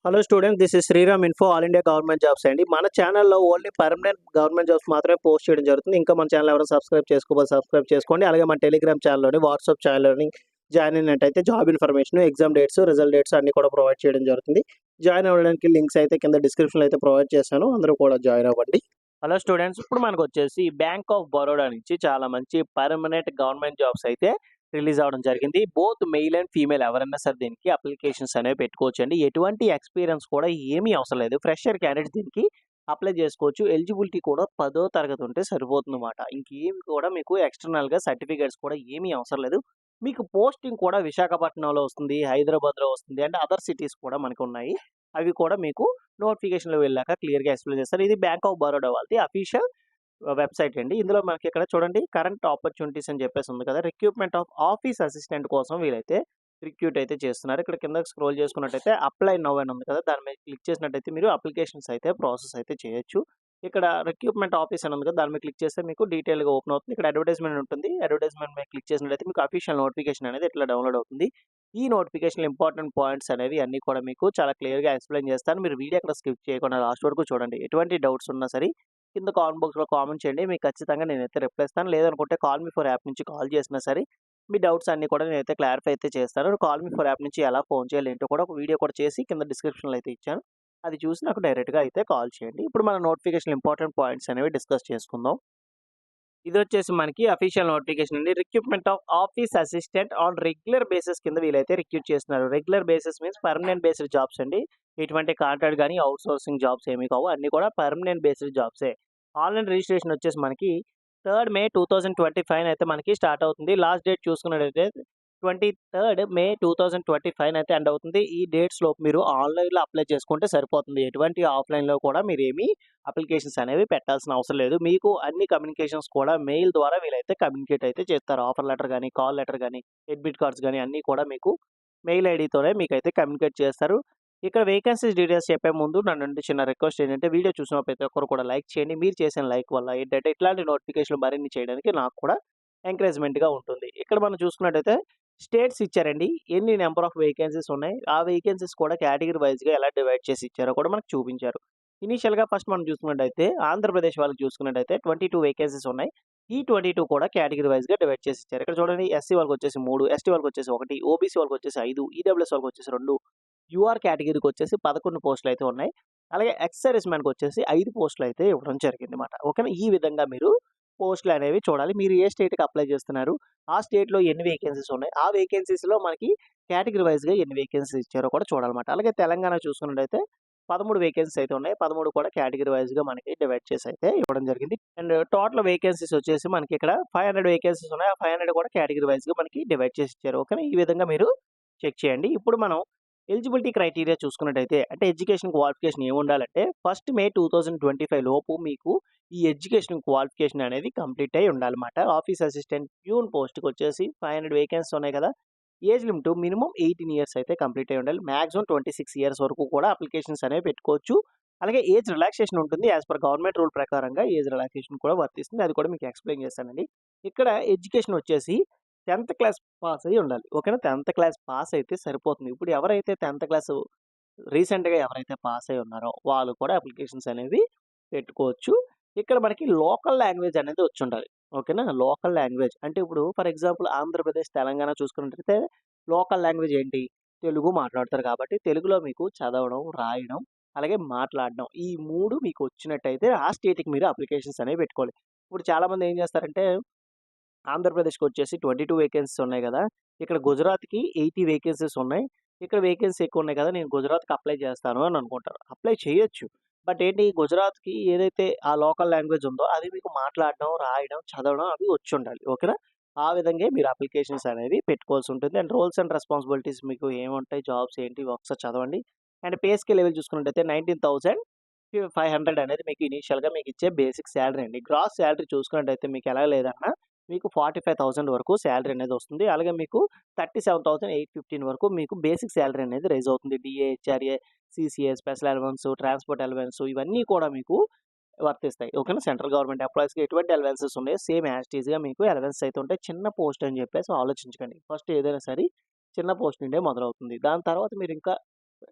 Hello students, this is Sriram info all India government jobs అండి. మన ఛానల్‌లో ఓన్లీ పర్మనెంట్ గవర్నమెంట్ జాబ్స్ మాత్రమే post చేయడం జరుగుతుంది. ఇంకా మన ఛానల్ ఎవరైనా సబ్స్క్రైబ్ చేసుకోకపోతే సబ్స్క్రైబ్ చేసుకోండి. అలాగే మన టెలిగ్రామ్ ఛానల్‌లోని, వాట్సాప్ ఛానల్‌లోని జాయిన్ అయినట్టయితే job information, exam dates, result dates అన్నీ కూడా ప్రొవైడ్ చేయడం జరుగుతుంది. జాయిన్ అవ్వడానికి లింక్స్ అయితే కింద డిస్క్రిప్షన్‌లో అయితే ప్రొవైడ్ చేశాను. అందరూ కూడా జాయిన్ అవ్వండి. హలో స్టూడెంట్స్, ఇప్పుడు మనకొచ్చేసి బ్యాంక్ ఆఫ్ బరోడా నుంచి చాలా మంచి పర్మనెంట్ గవర్నమెంట్ జాబ్స్ అయితే రిలీజ్ అవ్వడం జరిగింది. బోత్ మెయిల్ అండ్ ఫీమేల్ ఎవరైనా సరే దీనికి అప్లికేషన్స్ అనేవి పెట్టుకోవచ్చండి. ఎటువంటి ఎక్స్‌పీరియన్స్ కూడా ఏమీ అవసరం లేదు. ఫ్రెషర్ క్యాండిడేట్ దీనికి అప్లై చేసుకోవచ్చు. ఎలిజిబిలిటీ కూడా 10వ తరగతి ఉంటే సరిపోతుందన్నమాట. ఇంకేమి కూడా మీకు ఎక్స్‌టర్నల్‌గా సర్టిఫికేట్స్ కూడా ఏమీ అవసరం లేదు. మీకు పోస్టింగ్ కూడా విశాఖపట్నంలో వస్తుంది, హైదరాబాద్‌లో వస్తుంది అండ్ అదర్ సిటీస్ కూడా మనకున్నాయి. అవి కూడా మీకు నోటిఫికేషన్‌లో వెళ్ళాక క్లియర్‌గా ఎక్స్‌ప్లెయిన్ చేస్తారు. ఇది బ్యాంక్ ఆఫ్ బరోడా వాళ్ళది అఫీషియల్ వెబ్‌సైట్ అండి. ఇందులో మనకి ఇక్కడ చూడండి కరెంట్ ఆపర్చునిటీస్ అని చెప్పేసి ఉంది కదా! రిక్రూట్‌మెంట్ ఆఫ్ ఆఫీస్ అసిస్టెంట్ కోసం వీళ్ళైతే రిక్రూట్ అయితే చేస్తున్నారు. ఇక్కడ కిందకి స్క్రోల్ చేసుకున్నట్టయితే అప్లై నౌ అని ఉంది కదా! దాని మీద క్లిక్ చేసినట్టయితే మీరు అప్లికేషన్స్ అయితే ప్రాసెస్ అయితే చేయొచ్చు. ఇక్కడ రిక్రూట్‌మెంట్ ఆఫీస్ అని ఉంది కదా! దాని మీద క్లిక్ చేస్తే మీకు డీటెయిల్‌గా ఓపెన్ అవుతుంది. ఇక్కడ అడ్వర్టైజ్‌మెంట్ ఉంటుంది. అడ్వర్టైజ్‌మెంట్ మీద క్లిక్ చేసినట్టయితే మీకు అఫీషియల్ నోటిఫికేషన్ అనేది ఇట్లా డౌన్‌లోడ్ అవుతుంది. ఈ నోటిఫికేషన్‌లో ఇంపార్టెంట్ పాయింట్స్ అనేవి అన్నీ కూడా మీకు చాలా క్లియర్‌గా ఎక్స్‌ప్లెయిన్ చేస్తాను. మీరు వీడియో ఎక్కడ స్కిప్ చేయకుండా లాస్ట్ వరకు చూడండి. ఎటువంటి డౌట్స్ ఉన్నా సరే కింద కామెంట్ బాక్స్‌లో కామెంట్ చేయండి. మీకు ఖచ్చితంగా నేనైతే రిప్లై ఇస్తాను. లేదనుకుంటే కాల్ మీ ఫర్ యాప్ నుంచి కాల్ చేసినా సరే మీ డౌట్స్ అన్నీ కూడా నేనైతే క్లారిఫై అయితే చేస్తాను. కాల్ మీ ఫర్ యాప్ నుంచి ఎలా ఫోన్ చేయాలి ఏంటో కూడా ఒక వీడియో కూడా చేసి కింద డిస్క్రిప్షన్‌లో అయితే ఇచ్చాను. అది చూసి నాకు డైరెక్ట్‌గా అయితే కాల్ చేయండి. ఇప్పుడు మన నోటిఫికేషన్ ఇంపార్టెంట్ పాయింట్స్ అనేవి డిస్కస్ చేసుకుందాం. ఇదొచ్చేసి మనకి అఫీషియల్ నోటిఫికేషన్ అండి. Recruitment of office assistant on regular basis కింద వీళ్ళైతే రిక్రూట్ చేస్తున్నారు. Regular basis means permanent based jobs అండి. ఎటువంటి కాంట్రాక్ట్ గాని, ఔట్ సోర్సింగ్ జాబ్స్ ఏమి కావు. అన్నీ కూడా పర్మనెంట్ బేస్డ్ జాబ్సే. ఆన్‌లైన్ రిజిస్ట్రేషన్ వచ్చేసి మనకి 3 మే 2025 అయితే మనకి స్టార్ట్ అవుతుంది. లాస్ట్ డేట్ చూసుకున్నట్టయితే 23 మే 2025 అయితే ఎండ్ అవుతుంది. ఈ డేట్స్‌లోపు మీరు ఆన్‌లైన్‌లో అప్లై చేసుకుంటే సరిపోతుంది. ఎటువంటి ఆఫ్‌లైన్‌లో కూడా మీరేమి అప్లికేషన్స్ అనేవి పెట్టాల్సిన అవసరం లేదు. మీకు అన్ని కమ్యూనికేషన్స్ కూడా మెయిల్ ద్వారా వీళ్ళైతే కమ్యూనికేట్ అయితే చేస్తారు. ఆఫర్ లెటర్ గాని, కాల్ లెటర్ గాని, అడ్మిట్ కార్డ్స్ గాని అన్నీ కూడా మీకు మెయిల్ ఐడీతోనే మీకైతే కమ్యూనికేట్ చేస్తారు. ఇక్కడ వేకెన్సీస్ డీటెయిల్స్ చెప్పే ముందు నా నుండి చిన్న రిక్వెస్ట్ ఏంటంటే వీడియో చూసిన ప్రతి ఒక్కరు కూడా లైక్ చేయండి. మీరు చేసిన లైక్ వల్ల ఏంటంటే ఇట్లాంటి నోటిఫికేషన్‌లు మరిన్ని చేయడానికి నాకు కూడా ఎంకరేజ్‌మెంట్‌గా ఉంటుంది. ఇక్కడ మనం చూసుకున్నట్టయితే స్టేట్స్ ఇచ్చారండి. ఎన్ని నంబర్ ఆఫ్ వేకెన్సీస్ ఉన్నాయి. ఆ వేకెన్సీస్ కూడా కేటగిరీ వైస్‌గా ఎలా డివైడ్ చేసి ఇచ్చారో కూడా మనకు చూపించారు. ఇనీషియల్‌గా ఫస్ట్ మనం చూసుకున్నట్టయితే ఆంధ్రప్రదేశ్ వాళ్ళకి చూసుకున్నట్టయితే 22 వేకెన్సీస్ ఉన్నాయి. ఈ 22 కూడా కేటగిరీ వైస్‌గా డివైడ్ చేసి ఇచ్చారు. ఇక్కడ చూడండి ఎస్సీ వాళ్ళకొచ్చేసి 3, ఎస్టీ వాళ్ళకొచ్చేసి 1, ఓబీసీ వాళ్ళకొచ్చేసి 5, ఈడబ్ల్యూఎస్ వాళ్ళకొచ్చేసి 2, యూఆర్ కేటగిరీకొచ్చేసి 11 పోస్టులైతే ఉన్నాయి. అలాగే ఎక్స్ సర్వీస్ మ్యాన్‌కొచ్చేసి 5 పోస్టులైతే ఇవ్వడం జరిగిందన్నమాట. ఓకేనా? ఈ విధంగా మీరు పోస్టులనేవి చూడాలి. మీరు ఏ స్టేట్‌కి అప్లై చేస్తున్నారు? ఆ స్టేట్‌లో ఎన్ని వేకెన్సీస్ ఉన్నాయి? ఆ వేకెన్సీస్‌లో మనకి కేటగిరీ వైస్‌గా ఎన్ని వేకెన్సీస్ ఇచ్చారో కూడా చూడాలన్నమాట. అలాగే తెలంగాణ చూసుకున్నట్టయితే 13 వేకెన్సీస్ అయితే ఉన్నాయి. 13 కూడా కేటగిరీ వైస్‌గా మనకి డివైడ్ చేసి అయితే ఇవ్వడం జరిగింది. అండ్ టోటల్ వేకెన్సీస్ వచ్చేసి మనకి ఇక్కడ 500 వేకెన్సీస్ ఉన్నాయి. ఆ 500 కూడా కేటగిరీ వైస్‌గా మనకి డివైడ్ చేసి ఇచ్చారు. ఓకేనా? ఈ విధంగా మీరు చెక్ చేయండి. ఇప్పుడు మనం ఎలిజిబిలిటీ క్రైటీరియా చూసుకున్నట్టయితే అంటే ఎడ్యుకేషన్ క్వాలిఫికేషన్ ఏముండాలంటే ఫస్ట్ మే 2025 లోపు మీకు ఈ ఎడ్యుకేషన్ క్వాలిఫికేషన్ అనేది కంప్లీట్ అయ్యి ఉండాలన్నమాట. ఆఫీస్ అసిస్టెంట్ ప్యూన్ పోస్ట్‌కి వచ్చేసి 500 వేకెన్సీస్ ఉన్నాయి కదా! ఏజ్ లిమిట్ మినిమమ్ 18 ఇయర్స్ అయితే కంప్లీట్ అయ్యి ఉండాలి. మాక్సిమం 26 ఇయర్స్ వరకు కూడా అప్లికేషన్స్ అనేవి పెట్టుకోవచ్చు. అలాగే ఏజ్ రిలాక్సేషన్ ఉంటుంది. యాస్ పర్ గవర్నమెంట్ రూల్ ప్రకారంగా ఏజ్ రిలాక్సేషన్ కూడా వర్తిస్తుంది. అది కూడా మీకు ఎక్స్‌ప్లెయిన్ చేస్తానండి. ఇక్కడ ఎడ్యుకేషన్ వచ్చేసి 10థ్ క్లాస్ పాస్ అయ్యి ఉండాలి. ఓకేనా? 10థ్ క్లాస్ పాస్ అయితే సరిపోతుంది. ఇప్పుడు ఎవరైతే 10థ్ క్లాసు రీసెంట్‌గా ఎవరైతే పాస్ అయ్యి ఉన్నారో వాళ్ళు కూడా అప్లికేషన్స్ అనేవి పెట్టుకోవచ్చు. ఇక్కడ మనకి లోకల్ లాంగ్వేజ్ అనేది వచ్చుండాలి. ఓకేనా? లోకల్ లాంగ్వేజ్ అంటే ఇప్పుడు ఫర్ ఎగ్జాంపుల్ ఆంధ్రప్రదేశ్, తెలంగాణ చూసుకున్నట్టయితే లోకల్ లాంగ్వేజ్ ఏంటి? తెలుగు మాట్లాడతారు కాబట్టి తెలుగులో మీకు చదవడం, రాయడం, అలాగే మాట్లాడడం ఈ 3 మీకు వచ్చినట్టయితే ఆ స్టేట్‌కి మీరు అప్లికేషన్స్ అనేవి పెట్టుకోవాలి. ఇప్పుడు చాలామంది ఏం చేస్తారంటే ఆంధ్రప్రదేశ్‌కొచ్చేసి 22 వేకెన్సీస్ ఉన్నాయి గదా! ఇక్కడ గుజరాత్‌కి 80 వేకెన్సీస్ ఉన్నాయి. ఇక్కడ వేకెన్సీ ఎక్కువున్నాయి కదా! నేను గుజరాత్‌కి అప్లై చేస్తాను అని అనుకుంటారు. అప్లై చేయొచ్చు. బట్ ఏంటి గుజరాత్‌కి ఏదైతే ఆ లోకల్ లాంగ్వేజ్ ఉందో అది మీకు మాట్లాడడం, రాయడం, చదవడం అవి వచ్చుండాలి. ఓకేనా? ఆ విధంగా మీరు అప్లికేషన్స్ అనేవి పెట్టుకోవాల్సి ఉంటుంది. అండ్ రోల్స్ అండ్ రెస్పాన్సిబిలిటీస్ మీకు ఏముంటాయి, జాబ్స్ ఏంటి ఒకసారి చదవండి. అండ్ పే స్కేల్ లెవెల్ చూసుకున్నట్టయితే 19,500 అనేది మీకు ఇనీషియల్‌గా మీకిచ్చే బేసిక్ సాలరీ అండి. గ్రాస్ సాలరీ చూసుకున్నట్టయితే మీకు ఎలా లేదన్నా మీకు 45,000 వరకు సాలరీ అనేది వస్తుంది. అలాగే మీకు 37,815 వరకు మీకు బేసిక్ సాలరీ అనేది రైజ్ అవుతుంది. DA, HRA, CCA, special allowance, transport allowance ఇవన్నీ కూడా మీకు వర్తిస్తాయి. ఓకేనా? సెంట్రల్ గవర్నమెంట్ ఎంప్లాయీస్‌కి ఎటువంటి అలవెన్సెస్ ఉన్నాయో సేమ్ యాజ్ ఇట్ ఈస్‌గా మీకు అలవెన్స్ అయితే ఉంటాయి. చిన్న పోస్ట్ అని చెప్పేసి ఆలోచించకండి. ఫస్ట్ ఏదైనా సరే చిన్న పోస్ట్ నుండే మొదలవుతుంది. దాని తర్వాత మీరు ఇంకా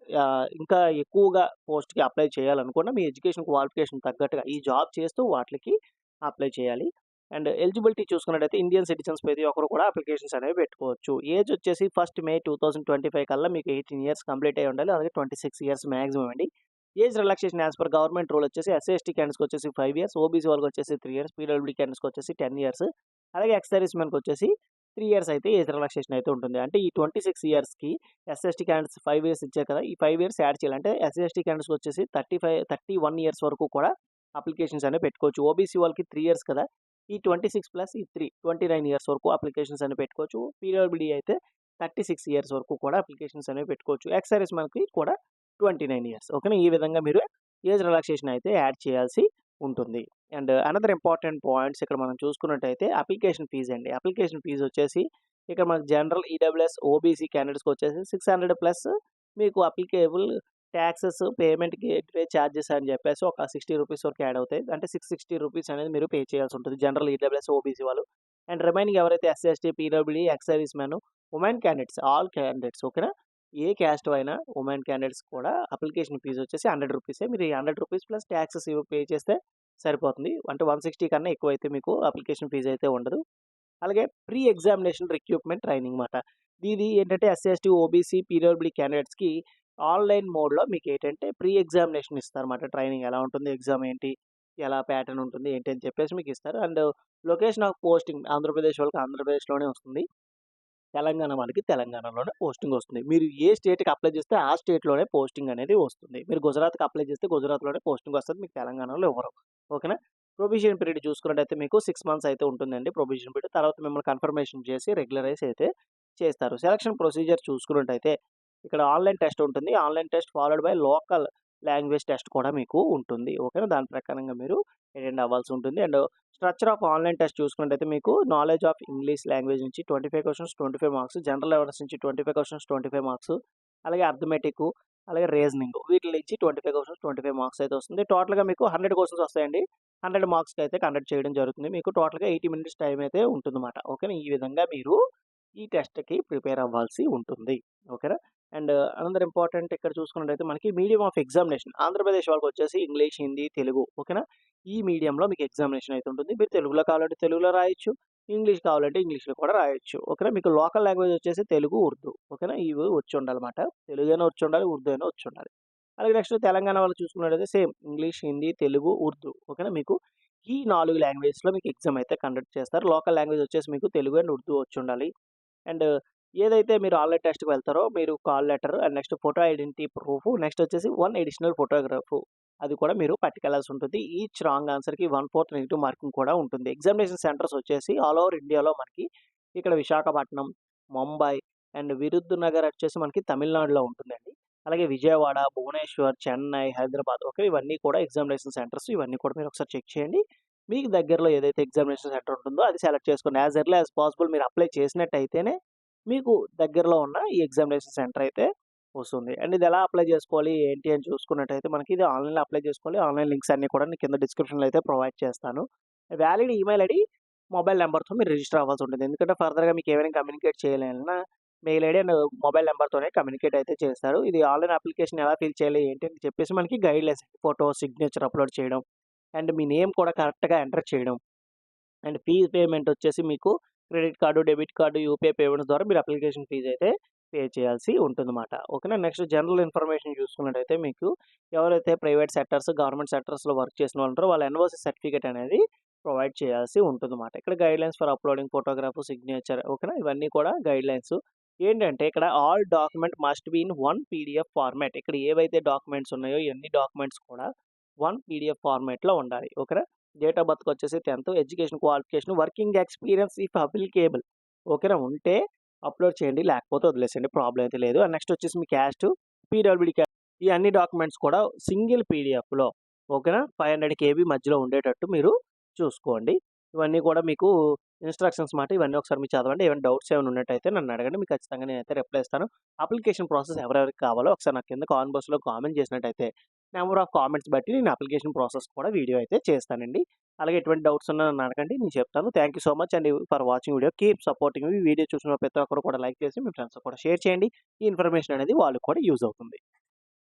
ఇంకా ఎక్కువగా పోస్ట్‌కి అప్లై చేయాలనుకున్న మీ ఎడ్యుకేషన్ క్వాలిఫికేషన్ తగ్గట్టుగా ఈ జాబ్ చేస్తూ వాటిలకి అప్లై చేయాలి. అండ్ ఎలిజిబిలిటీ చూసుకున్నట్టయితే ఇండియన్ సిటిజన్స్ ప్రతి ఒక్కరు కూడా అప్లికేషన్స్ అనేవి పెట్టుకోవచ్చు. ఏజ్ వచ్చేసి 1 మే 2025 కల్లా మీకు 18 ఇయర్స్ కంప్లీట్ అయ్యి ఉండాలి. అలాగే 26 ఇయర్స్ మాక్సిమం అండి. Age relaxation as per government rule వచ్చేసి ఎస్సీ, ఎస్టీ క్యాండిడేట్స్‌కి వచ్చేసి 5 ఇయర్స్, ఓబీసీ వాళ్ళకి వచ్చేసి 3 ఇయర్స్, పీడబ్ల్యూడీ క్యాండిడేట్స్‌కి వచ్చేసి 10 ఇయర్స్, అలాగే ఎక్స్ సర్వీస్ మెన్‌కి వచ్చేసి 3 ఇయర్స్ అయితే ఏజ్ రిలాక్సేషన్ అయితే ఉంటుంది. అంటే ఈ 26 ఇయర్స్‌కి ఎస్సీ, ఎస్టీ క్యాండిడేట్స్ 5 ఇయర్స్ ఇచ్చారు కదా! ఈ 5 ఇయర్స్ యాడ్ చేయాలి. అంటే ఎస్సీ, ఎస్టీ క్యాండిడేట్స్‌కి వచ్చేసి 31 ఇయర్స్ వరకు కూడా అప్లికేషన్స్ అనేవి పెట్టుకోవచ్చు. ఓబీసీ వాళ్ళకి 3 ఇయర్స్ కదా! ఈ 26 ప్లస్ ఈ 3 29 ఇయర్స్ వరకు అప్లికేషన్స్ అనేవి పెట్టుకోవచ్చు. పీడబ్ల్యూడీ అయితే 36 ఇయర్స్ వరకు కూడా అప్లికేషన్స్ అనేవి పెట్టుకోవచ్చు. ఎక్స్ సర్వీస్ మెన్‌కి కూడా 29 ఇయర్స్. ఓకేనా? ఈ విధంగా మీరు ఏజ్ రిలాక్సేషన్ అయితే యాడ్ చేయాల్సి ఉంటుంది. అండ్ అనదర్ ఇంపార్టెంట్ పాయింట్స్ ఇక్కడ మనం చూసుకున్నట్టయితే అప్లికేషన్ ఫీజ్ అండి. అప్లికేషన్ ఫీజ్ వచ్చేసి ఇక్కడ మనకు జనరల్, ఈడబ్ల్యూఎస్, ఓబీసీ క్యాండిడేట్స్‌కి వచ్చేసి 600 ప్లస్ మీకు applicable taxes, payment gateway charges అని చెప్పేసి ఒక 60 రూపీస్ వరకు యాడ్ అవుతాయి. అంటే 660 రూపీస్ అనేది మీరు పే చేయాల్సి ఉంటుంది. జనరల్, ఈడబ్ల్యూఎస్, ఓబీసీ వాళ్ళు. అండ్ రిమైనింగ్ ఎవరైతే SC, ST, PWD, ex service men, women candidates, all candidates ఓకేనా? ఏ క్యాస్ట్ అయినా ఉమెన్ క్యాండిడేట్స్ కూడా అప్లికేషన్ ఫీజ్ వచ్చేసి 100 రూపీసే. మీరు ఈ 100 రూపీస్ ప్లస్ టాక్సెస్ ఇవి పే చేస్తే సరిపోతుంది. అంటే 160 కన్నా ఎక్కువైతే మీకు అప్లికేషన్ ఫీజ్ అయితే ఉండదు. అలాగే ప్రీ ఎగ్జామినేషన్ రిక్రూట్మెంట్ ట్రైనింగ్ మాట. ఇది ఏంటంటే ఎస్సీ, ఎస్టీ, ఓబీసీ, పీడబ్ల్యూడీ క్యాండిడేట్స్‌కి ఆన్‌లైన్ మోడ్‌లో మీకేంటంటే ప్రీ ఎగ్జామినేషన్ ఇస్తారన్నమాట. ట్రైనింగ్ ఎలా ఉంటుంది? ఎగ్జామ్ ఏంటి? ఎలా ప్యాటర్న్ ఉంటుంది? ఏంటి? అని చెప్పేసి మీకిస్తారు. And location of posting Andhra Pradesh వాళ్ళకి ఆంధ్రప్రదేశ్‌లోనే వస్తుంది. తెలంగాణ వాళ్ళకి తెలంగాణలోనే పోస్టింగ్ వస్తుంది. మీరు ఏ స్టేట్‌కి అప్లై చేస్తే ఆ స్టేట్‌లోనే పోస్టింగ్ అనేది వస్తుంది. మీరు గుజరాత్‌కి అప్లై చేస్తే గుజరాత్‌లోనే పోస్టింగ్ వస్తది. మీకు తెలంగాణలో ఇవ్వరు. ఓకేనా? ప్రొబేషన్ పీరియడ్ చూసుకున్నట్టయితే మీకు 6 మంత్స్ అయితే ఉంటుందండి ప్రొబేషన్ పీరియడ్. తర్వాత మిమ్మల్ని కన్ఫర్మేషన్ చేసి రెగ్యులరైజ్ అయితే చేస్తారు. సెలక్షన్ ప్రొసీజర్ చూసుకున్నట్టయితే ఇక్కడ ఆన్‌లైన్ టెస్ట్ ఉంటుంది. Online test followed by local language test కూడా మీకు ఉంటుంది. ఓకేనా? దాని ప్రకారంగా మీరు అటెండ్ అవ్వాల్సి ఉంటుంది. And structure of online test చూసుకున్నట్టయితే మీకు నాలెడ్జ్ ఆఫ్ ఇంగ్లీష్ లాంగ్వేజ్ నుంచి 25 క్వెషన్స్ 25 మార్క్స్, జనరల్ అవేర్నెస్ నుంచి 25 క్వెషన్స్ 25 మార్క్స్, అలాగే అర్థమెటిక్, అలాగే రీజనింగ్ వీటిల నుంచి 25 క్వెషన్స్ 25 మార్క్స్ అయితే వస్తుంది. టోటల్‌గా మీకు 100 క్వెషన్స్ వస్తాయండి. 100 మార్క్స్‌కి అయితే కండక్ట్ చేయడం జరుగుతుంది. మీకు టోటల్‌గా 80 మినిట్స్ టైమ్ అయితే ఉంటుందన్నమాట. ఓకేనా? ఈ విధంగా మీరు ఈ టెస్ట్‌కి ప్రిపేర్ అవ్వాల్సి ఉంటుంది. ఓకేనా? అండ్ అనదర్ ఇంపార్టెంట్ ఇక్కడ చూసుకున్నట్టయితే మనకి మీడియం ఆఫ్ ఎగ్జామినేషన్ ఆంధ్రప్రదేశ్ వాళ్ళకొచ్చేసి ఇంగ్లీష్, హిందీ, తెలుగు ఓకేనా? ఈ మీడియంలో మీకు ఎగ్జామినేషన్ అయితే ఉంటుంది. మీరు తెలుగులో కావాలంటే తెలుగులో రాయొచ్చు. ఇంగ్లీష్ కావాలంటే ఇంగ్లీష్‌లో కూడా రాయొచ్చు. ఓకేనా? మీకు లోకల్ లాంగ్వేజ్ వచ్చేసి తెలుగు, ఉర్దూ ఓకేనా? ఇవి వచ్చి ఉండాలన్నమాట. తెలుగైనా వచ్చి ఉండాలి, ఉర్దూ అయినా వచ్చి ఉండాలి. అలాగే నెక్స్ట్ తెలంగాణ వాళ్ళు చూసుకున్నట్టయితే సేమ్ ఇంగ్లీష్, హిందీ, తెలుగు, ఉర్దూ ఓకేనా? మీకు ఈ 4 లాంగ్వేజ్‌లో మీకు ఎగ్జామ్ అయితే కండక్ట్ చేస్తారు. లోకల్ లాంగ్వేజ్ వచ్చేసి మీకు తెలుగు అండ్ ఉర్దూ వచ్చి ఉండాలి. అండ్ ఏదైతే మీరు ఆన్‌లైన్ టెస్ట్‌కి వెళ్తారో మీరు call letter and next photo identity proof next వచ్చేసి 1 అడిషనల్ ఫోటోగ్రాఫ్ అది కూడా మీరు పట్టుకెళ్లాల్సి ఉంటుంది. ఈచ్ రాంగ్ ఆన్సర్‌కి 1/4 నెగెటివ్ మార్కింగ్ కూడా ఉంటుంది. ఎగ్జామినేషన్ సెంటర్స్ వచ్చేసి ఆల్ ఓవర్ ఇండియాలో మనకి ఇక్కడ విశాఖపట్నం, ముంబై అండ్ విరుద్ధనగర్ వచ్చేసి మనకి తమిళనాడులో ఉంటుందండి. అలాగే విజయవాడ, భువనేశ్వర్, చెన్నై, హైదరాబాద్ ఓకే. ఇవన్నీ కూడా ఎగ్జామినేషన్ సెంటర్స్. ఇవన్నీ కూడా మీరు ఒకసారి చెక్ చేయండి. మీకు దగ్గరలో ఏదైతే ఎగ్జామినేషన్ సెంటర్ ఉంటుందో అది సెలెక్ట్ చేసుకోండి. యాస్ ఎర్లీ యాస్ పాసిబుల్ మీరు అప్లై చేసినట్టయితేనే మీకు దగ్గరలో ఉన్న ఈ ఎగ్జామినేషన్ సెంటర్ అయితే వస్తుంది. అండ్ ఇది ఎలా అప్లై చేసుకోవాలి ఏంటి అని చూసుకున్నట్టయితే మనకి ఇది ఆన్‌లైన్‌లో అప్లై చేసుకోవాలి. ఆన్‌లైన్ లింక్స్ అన్నీ కూడా నేను కింద డిస్క్రిప్షన్‌లో అయితే ప్రొవైడ్ చేస్తాను. వాలిడ్ ఈమెయిల్ ఐడీ, మొబైల్ నంబర్‌తో మీరు రిజిస్టర్ అవ్వాల్సి ఉంటుంది. ఎందుకంటే ఫర్దర్‌గా మీకు ఏమైనా కమ్యూనికేట్ చేయాలన్నా మెయిల్ ఐడీ అండ్ మొబైల్ నంబర్‌తోనే కమ్యూనికేట్ అయితే చేస్తారు. ఇది ఆన్‌లైన్ అప్లికేషన్ ఎలా ఫిల్ చేయాలి ఏంటి అని చెప్పేసి మనకి గైడ్‌లైన్స్ ఫోటో, సిగ్నేచర్ అప్‌లోడ్ చేయడం అండ్ మీ నేమ్ కూడా కరెక్ట్‌గా ఎంటర్ చేయడం. అండ్ ఫీజ్ పేమెంట్ వచ్చేసి మీకు credit card, debit card, UPI payments ద్వారా మీరు అప్లికేషన్ ఫీజ్ అయితే పే చేయాల్సి ఉంటుందన్నమాట. ఓకేనా? నెక్స్ట్ జనరల్ ఇన్ఫర్మేషన్ చూసుకున్నట్టయితే మీకు ఎవరైతే ప్రైవేట్ సెక్టార్స్, గవర్నమెంట్ సెక్టార్స్‌లో వర్క్ చేసిన వాళ్ళు ఉంటారో వాళ్ళ ఎన్ఓసీ సర్టిఫికేట్ అనేది ప్రొవైడ్ చేయాల్సి ఉంటుందన్నమాట. ఇక్కడ guidelines for uploading photograph, signature ఓకేనా? ఇవన్నీ కూడా గైడ్‌లైన్స్. ఏంటంటే ఇక్కడ all document must be in one PDF format. ఇక్కడ ఏవైతే డాక్యుమెంట్స్ ఉన్నాయో ఇయన్నీ డాక్యుమెంట్స్ కూడా వన్ పీడీఎఫ్ ఫార్మాట్‌లో ఉండాలి. ఓకేనా? డేట్ ఆఫ్ బర్త్‌కి వచ్చేసి 10థ్, education qualification, working experience if applicable ఓకేనా? ఉంటే అప్‌లోడ్ చేయండి. లేకపోతే వదిలేసేయండి. ప్రాబ్లమ్ అయితే లేదు. అండ్ నెక్స్ట్ వచ్చేసి మీ క్యాస్ట్, పీడబ్ల్యూడీ క్యాస్ట్ ఈ అన్ని డాక్యుమెంట్స్ కూడా సింగిల్ పీడీఎఫ్‌లో ఓకేనా? 500 కేబీ మధ్యలో ఉండేటట్టు మీరు చూసుకోండి. ఇవన్నీ కూడా మీకు ఇన్‌స్ట్రక్షన్స్ మాట. ఇవన్నీ ఒకసారి మీరు చదవండి. ఏమైనా డౌట్స్ ఏమైనా ఉన్నట్టయితే నన్ను అడగండి. మీకు ఖచ్చితంగా నేనైతే రిప్లై ఇస్తాను. అప్లికేషన్ ప్రాసెస్ ఎవరెవరికి కావాలో ఒకసారి నాకు కింద కామెంట్ బాక్స్‌లో కామెంట్ చేసినట్టయితే నంబర్ ఆఫ్ కామెంట్స్ బట్టి నేను అప్లికేషన్ ప్రాసెస్ కూడా వీడియో అయితే చేస్తానండి. అలాగే ఎటువంటి డౌట్స్ ఉన్నా నన్ను అడగండి. నేను చెప్తాను. Thank you so much and for watching video. Keep supporting me. Video చూసిన ప్రతి ఒక్కరు కూడా లైక్ చేసి మీ ఫ్రెండ్స్‌కి కూడా షేర్ చేయండి. ఈ ఇన్ఫర్మేషన్ అనేది వాళ్ళకి కూడా యూజ్ అవుతుంది.